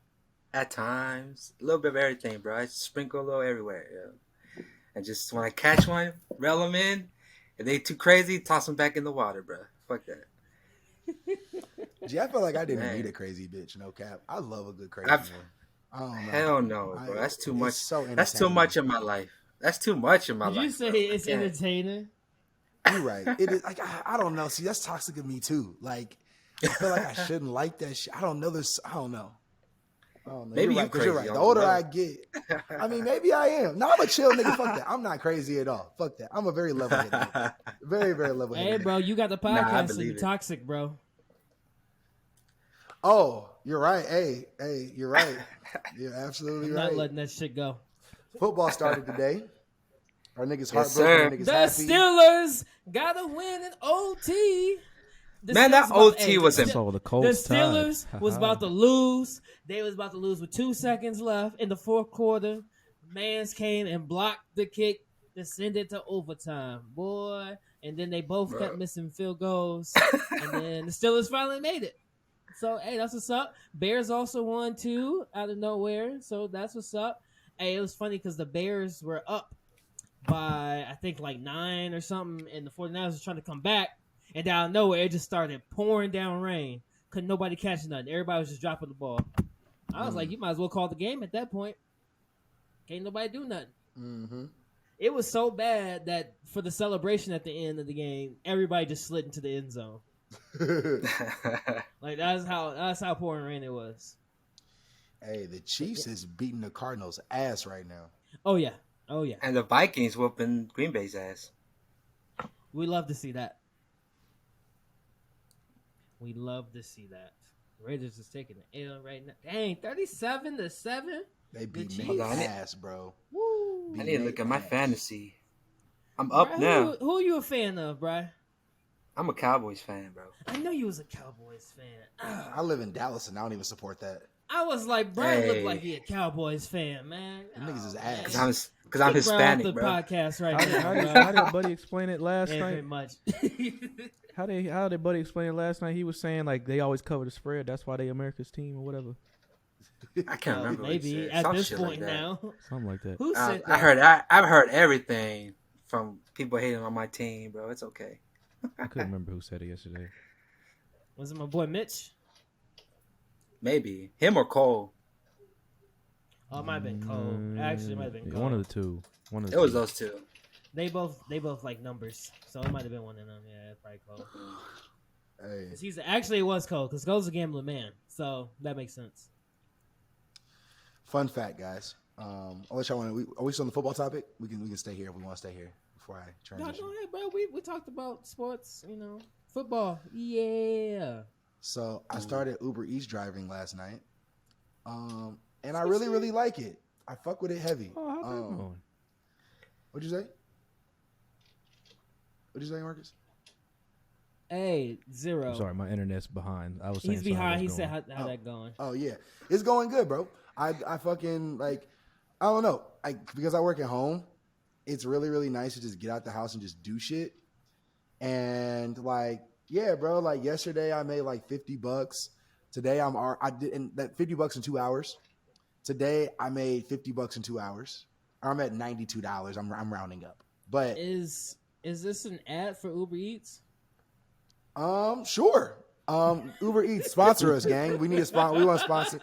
At times. A little bit of everything, bro. I sprinkle a little everywhere. Yeah. And just when I catch one, reel them in. If they too crazy, toss them back in the water, bro. Fuck that. Gee, I feel like I didn't need a crazy bitch, no cap. I love a good crazy one. I don't know. Hell no, bro. That's too much. That's too much in my life. That's too much in my life. Did you say it's entertaining? You're right. It is like I don't know. See, that's toxic of me too. Like I feel like I shouldn't like that shit. I don't know. I don't know. Maybe you're you right, 'cause crazy. you're right. I The don't older know. I get, I mean, maybe I am. No, I'm a chill nigga. Fuck that. I'm not crazy at all. Fuck that. I'm a very level-headed nigga. Very, very level-headed. Hey, bro, you got the Nah, I podcast, so believe you it. toxic, bro. Oh, you're right. Hey, you're right. You're absolutely I'm right. not letting that shit go. Football started today. Our niggas Yes, heartbroken. Our sir. niggas The happy. Steelers got to win in OT. Man, that OT was I saw the Colts The Steelers tied. was about to lose. They was about to lose with 2 seconds left in the fourth quarter. Mans came and blocked the kick to send it to overtime, boy. And then they both kept missing field goals. And then the Steelers finally made it. So, hey, that's what's up. Bears also won, too, out of nowhere. So, that's what's up. Hey, it was funny because the Bears were up by, I think, like 9 or something. And the 49ers was trying to come back. And out of nowhere, it just started pouring down rain. Couldn't nobody catch nothing. Everybody was just dropping the ball. I was like, you might as well call the game at that point. Can't nobody do nothing. Mm-hmm. It was so bad that for the celebration at the end of the game, everybody just slid into the end zone. Like that's how pouring rain it was. Hey, the Chiefs is beating the Cardinals' ass right now. Oh yeah. And the Vikings whooping Green Bay's ass. We love to see that. Raiders is taking the L right now. Dang, 37-7. They beat Chiefs. me Hold on. ass, bro. Woo. I need to look at my ass. fantasy. I'm up Bri, now. Who are you a fan of, Bri? I'm a Cowboys fan, bro. I know you was a Cowboys fan. I live in Dallas and I don't even support that. I was like, Brian looked Hey. like he a Cowboys fan, man. Them niggas is man. ass. Because I'm Kick Brian off Hispanic, the bro. podcast right How now. did Buddy explain it last Ain't very night? much. How did Buddy explain it last night? He was saying like they always cover the spread. That's why they America's team or whatever. I can't remember. what he Maybe said. at Some this shit point like that. now. Something like that. Who said I that? I've heard everything from people hating on my team, bro. It's okay. I couldn't remember who said it yesterday. Was it my boy Mitch? Maybe him or Cole. Oh, it might have been Cole. Actually, it might have been Cole. One of the two. It was those two. They both like numbers, so it might have been one of them. Yeah, it's probably Cole. Hey, 'Cause actually, it was Cole because Cole's a gambling man, so that makes sense. fun fact, guys. Unless y'all want to, are we still on the football topic? We can stay here if we want to stay here before I No, transition. hey, bro. We talked about sports, football. Yeah. So I started Uber Eats driving last night, and I really, really like it. I fuck with it heavy. Oh, how's that going? What'd you say? What'd you say, Marcus? Hey, Zero. I'm sorry, my internet's behind. I was saying He's something behind. He was said, going. "How that going?" Oh yeah, it's going good, bro. I fucking like, I don't know, because I work at home. It's really, really nice to just get out the house and just do shit. And like, yeah, bro. Like yesterday, I made like $50. Today, I did and that $50 in 2 hours. Today, I made $50 in 2 hours. I'm at $92. I'm rounding up, but Is this an ad for Uber Eats? sure. Uber Eats sponsor us, gang. We need a sponsor. We want to sponsor.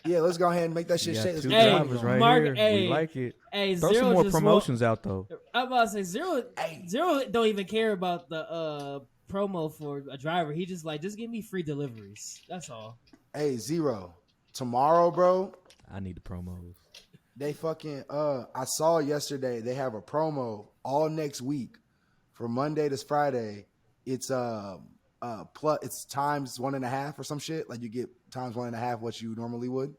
Yeah, let's go ahead and make that shit You shake. got Let's two get it drivers going. right Mark, here. hey, We like it. Hey, Throw Zero some more just promotions out though. I'm about to say Zero. Hey. Zero don't even care about the promo for a driver. He just give me free deliveries. That's all. Hey, Zero. Tomorrow, bro. I need the promos. They fucking I saw yesterday they have a promo all next week for Monday to Friday. It's plus it's times 1.5 or some shit. Like you get times 1.5 what you normally would.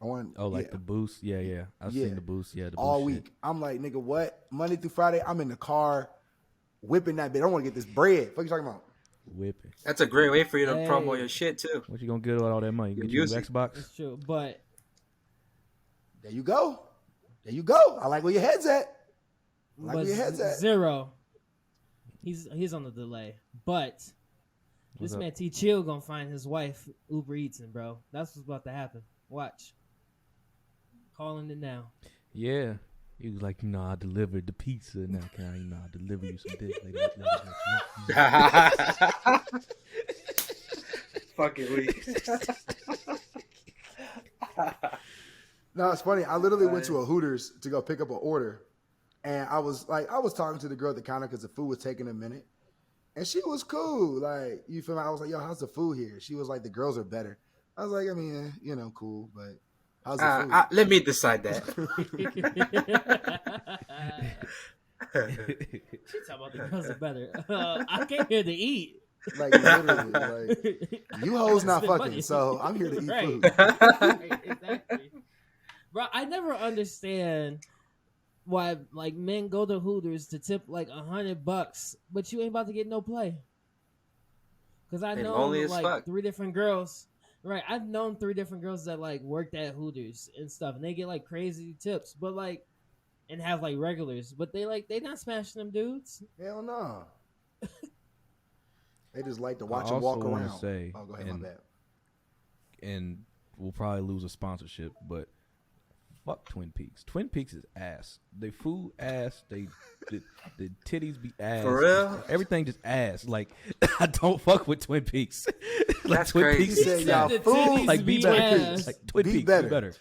The boost. Yeah. I've Yeah. seen the boost. Yeah, the boost all shit. week. I'm like, nigga, what? Monday through Friday, I'm in the car whipping that bitch. I want to get this bread. What you talking about? Whipping. That's a great way for you to Hey. promo your shit too. What you gonna get with all that money? Your Get you a music. Xbox? It's true, but There you go. There you go. I like where your head's at. I like but where your head's at. Zero. He's on the delay, but What's this up? man TChill gonna find his wife Uber Eating, bro. That's what's about to happen. Watch. Calling it now. Yeah. He was like, I delivered the pizza. Now can I deliver you some dick? Fucking weak. No, it's funny. I literally went to a Hooters to go pick up an order, And I was talking to the girl at the counter because the food was taking a minute. And she was cool. Like, you feel me? I was like, yo, how's the food here? She was like, the girls are better. I was like, I mean, cool, but how's the food? Let me decide that. She talking about the girls are better. I came here to eat. Like, literally, like, you hoes not Spend fucking, money. so I'm here to eat Right. food. Right, exactly. Bro, I never understand why like men go to Hooters to tip like $100, but you ain't about to get no play. Cause I They know lonely as like fuck. 3 different girls. Right, I've known 3 different girls that like worked at Hooters and stuff, and they get like crazy tips, but like and have like regulars, but they not smashing them dudes. Hell no. They just like to watch I them walk also wanna around. say, Oh, go ahead, and- my bad. And we'll probably lose a sponsorship, but fuck Twin Peaks. Twin Peaks is ass. They food ass. The titties be ass. For real? Everything just ass. Like I don't fuck with Twin Peaks. Like That's Twin crazy. Peaks He said, is y'all The food titties like be be better. ass. Like Twin Be Peaks better. be better.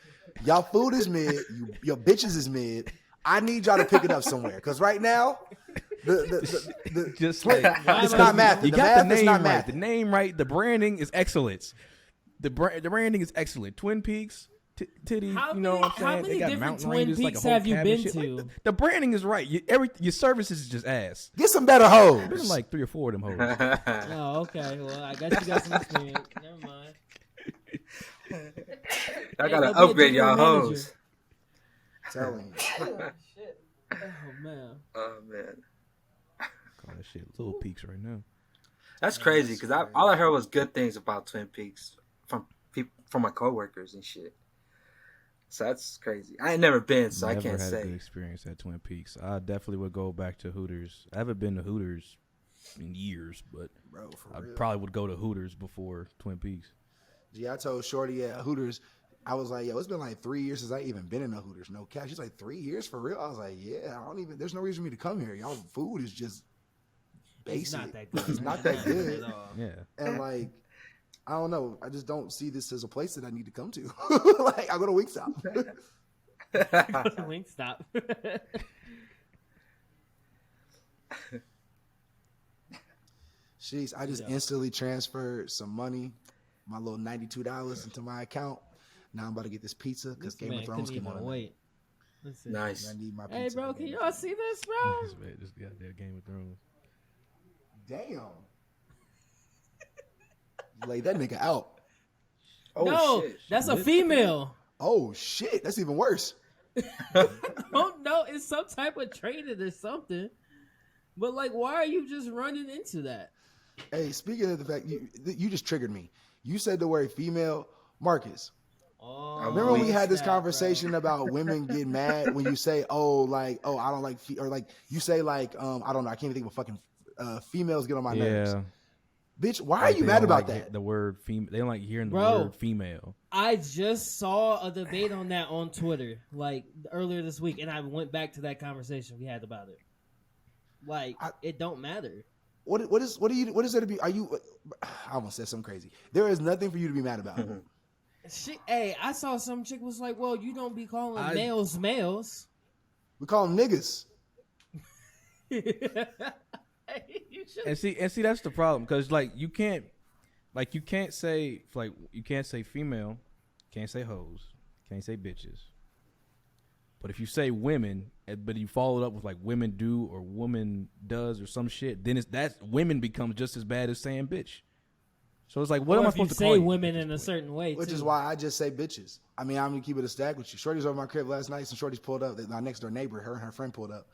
Y'all food is mid. Your bitches is mid. I need y'all to pick it up somewhere. Because right now, the Just like it's not math. You The got the math is name not right. math. The name right. The branding is excellence. The branding is excellent. Twin Peaks, titty. How You know many- what I'm saying? how They many got different mountain Twin ranges, like a Peaks whole have you cabin been shit. to? Like, the branding is right. Your services is just ass. Get some better There's hoes. like 3 or 4 of them hoes. Oh, okay. Well, I guess you got some experience. Never mind. I Hey, gotta go be a upgrade y'all general hoes. Telling you. Oh, shit. Oh, man. Oh man, Call that shit Little Peaks right now. that's crazy because all I heard was good things about Twin Peaks from from my coworkers and shit. So that's crazy. I ain't never been, so Never I can't had a good say. experience at Twin Peaks. I definitely would go back to Hooters. I haven't been to Hooters in years, but Bro, for I real. probably would go to Hooters before Twin Peaks. Gee, I told Shorty at Hooters, I was like, yo, it's been like 3 years since I even been in a Hooters. No cash. She's like, 3 years for real? I was like, yeah, there's no reason for me to come here. Y'all food is just basic. It's not that good. It's not that good. At all. Yeah. And like, I don't know. I just don't see this as a place that I need to come to. Like, I go to Wingstop. Wingstop. Jeez, I just instantly transferred some money, my little $92 into my account. Now I'm about to get this pizza because Game Man, of Thrones couldn't came on. even wait. Let's see. Nice. I need my pizza. Hey, bro, for can Game of y'all Thrones. see this, bro? This man just got that Game of Thrones. Damn. Lay that nigga out. Oh No, shit! that's a female. Oh shit, that's even worse. Oh no, it's some type of traded or something. But like, why are you just running into that? Hey, speaking of the fact you just triggered me. You said the word female, Marcus. Oh, Remember when we had this snap, bro. conversation about women getting mad when you say, "Oh, like, oh, I don't like," or like you say, like, I don't know, I can't even think of a fucking females get on my nerves. Yeah. Bitch, why are Like, you they mad don't about like that? The word female. They don't like hearing the Bro. word female. I just saw a debate on that on Twitter, like earlier this week, and I went back to that conversation we had about it. Like, it don't matter. What is there to be? Are you? I almost said something crazy. There is nothing for you to be mad about. Shit, hey, I saw some chick was like, "Well, you don't be calling males males." We call them niggas. You should- And see that's the problem because you can't say female, can't say hoes, can't say bitches. But if you say women, but you follow it up with like women do or woman does or some shit, then that's women becomes just as bad as saying bitch. So it's like, what Or am I if you supposed to call say you? women in a certain way, Which too. is why I just say bitches. I mean, I'm gonna keep it a stack with you. Shorty's over my crib last night. Some shorties pulled up. My next door neighbor, her and her friend pulled up.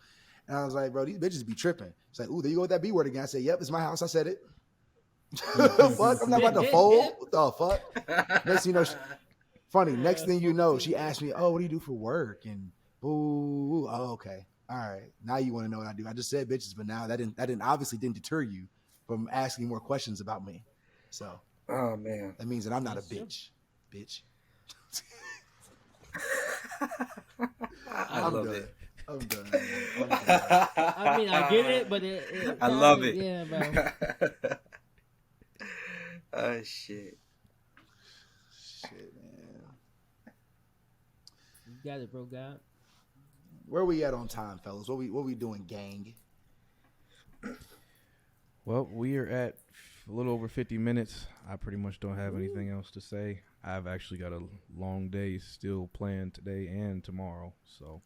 And I was like, bro, these bitches be tripping. It's like, ooh, there you go with that B word again. I said, yep, it's my house. I said it. Fuck, I'm not about to fold. What the fuck? Next thing you know, funny. Next thing you know, she asked me, oh, what do you do for work? And ooh, oh, okay. All right. Now you want to know what I do. I just said bitches, but now that obviously didn't deter you from asking more questions about me. So Oh man. that means that I'm not a bitch. Bitch. I love it. I'm done. I mean, I get it, but it I love it. Yeah, bro. Oh shit. Shit, man. You got it, bro. God. Where we at on time, fellas? What we doing, gang? Well, we are at a little over 50 minutes. I pretty much don't have anything else to say. I've actually got a long day still planned today and tomorrow. So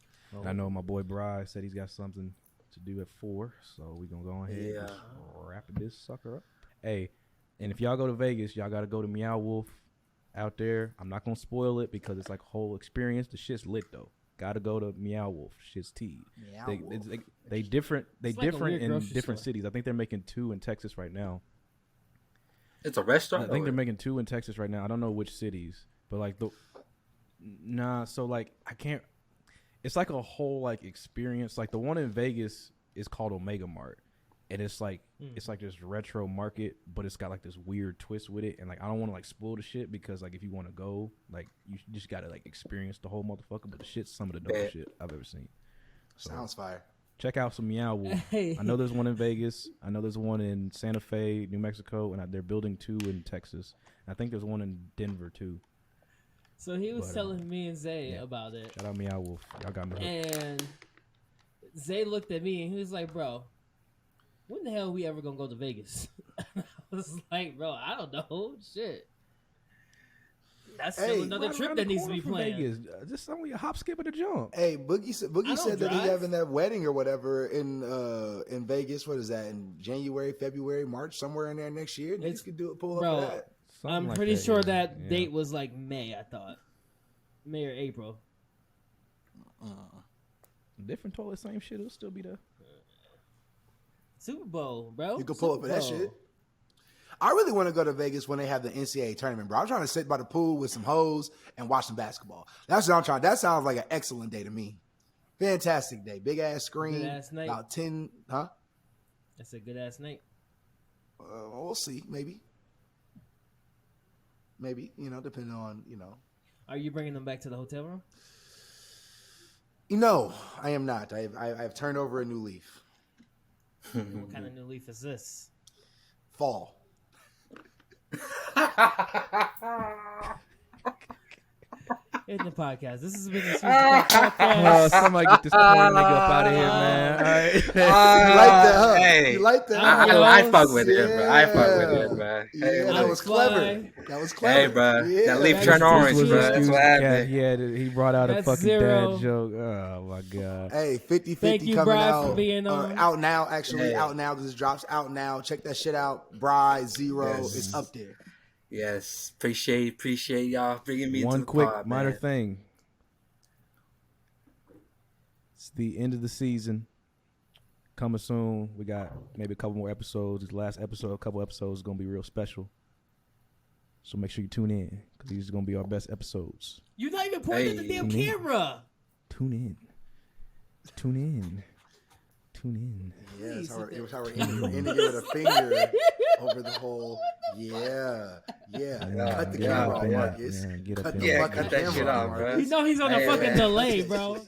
I know my boy Bry said he's got something to do at 4. So we're going to go ahead and wrap this sucker up. Hey, and if y'all go to Vegas, y'all got to go to Meow Wolf out there. I'm not going to spoil it because it's like a whole experience. The shit's lit, though. Got to go to Meow Wolf. Shit's tea. They different in different cities. I think they're making 2 in Texas right now. It's a restaurant. I think they're making 2 in Texas right now. I don't know which cities, but like so like I can't. It's like a whole like experience. Like the one in Vegas is called Omega Mart, and it's like this retro market, but it's got like this weird twist with it. And like I don't want to like spoil the shit because like if you want to go, like you just gotta like experience the whole motherfucker. But the shit's some of the dopest shit I've ever seen. So, sounds fire. Check out some Meow Wolf. I know there's one in Vegas. I know there's one in Santa Fe, New Mexico, and they're building 2 in Texas. And I think there's one in Denver too. So he was telling me and Zay about it. Shout out Meow Wolf. Y'all got me hooked. And Zay looked at me and he was like, bro, when the hell are we ever going to go to Vegas? I was like, bro, I don't know. Shit. That's still another trip that needs to be planned. Vegas. Just only a hop, skip, and a jump. Hey, Boogie said that he's having that wedding or whatever in Vegas. What is that? In January, February, March, somewhere in there next year. Niggas could pull up for that. I'm pretty sure that date was like May, I thought. May or April. Different toilet, same shit. It'll still be there. Super Bowl, bro. You could pull up for that shit. I really want to go to Vegas when they have the NCAA tournament, bro. I'm trying to sit by the pool with some hoes and watch some basketball. That's what I'm trying. That sounds like an excellent day to me. Fantastic day. Big ass screen. Good ass night. About 10, huh? That's a good ass night. We'll see. Maybe, depending on, Are you bringing them back to the hotel room? No, I am not. I've turned over a new leaf. What kind of new leaf is this? Fall. In the podcast. This has been the podcast. Somebody get this corn nigga up out of here, man. All right. You like that, huh? Hey, you like that? I fuck with it, bro. I fuck with it, bro. Hey, that was clever. That was clever. Hey, bro. Yeah. That leaf turned orange, bro. That's what happened. Yeah, he brought out a fucking Zer0. dad joke. Oh, my God. Hey, 50-50 Thank you, coming Bri, out. for being on. Out now, actually. Hey. Out now because it drops out now. Check that shit out. Bri, Zer0. Yes. It's up there. Yes. Appreciate y'all bringing me to One the quick pod, minor man. thing. It's the end of the season. Coming soon. We got maybe a couple more episodes. This last episode, a couple episodes is going to be real special. So make sure you tune in because these are going to be our best episodes. You're not even pointing at the damn camera. Tune in. Tune in. Tune in. Yeah, it was how we're ending it with a finger over the whole. Yeah. Cut the camera off, Marcus. Get up Cut in the there. fucking cut that camera shit off, off, bro. Marcus. You know he's on a fucking delay, bro.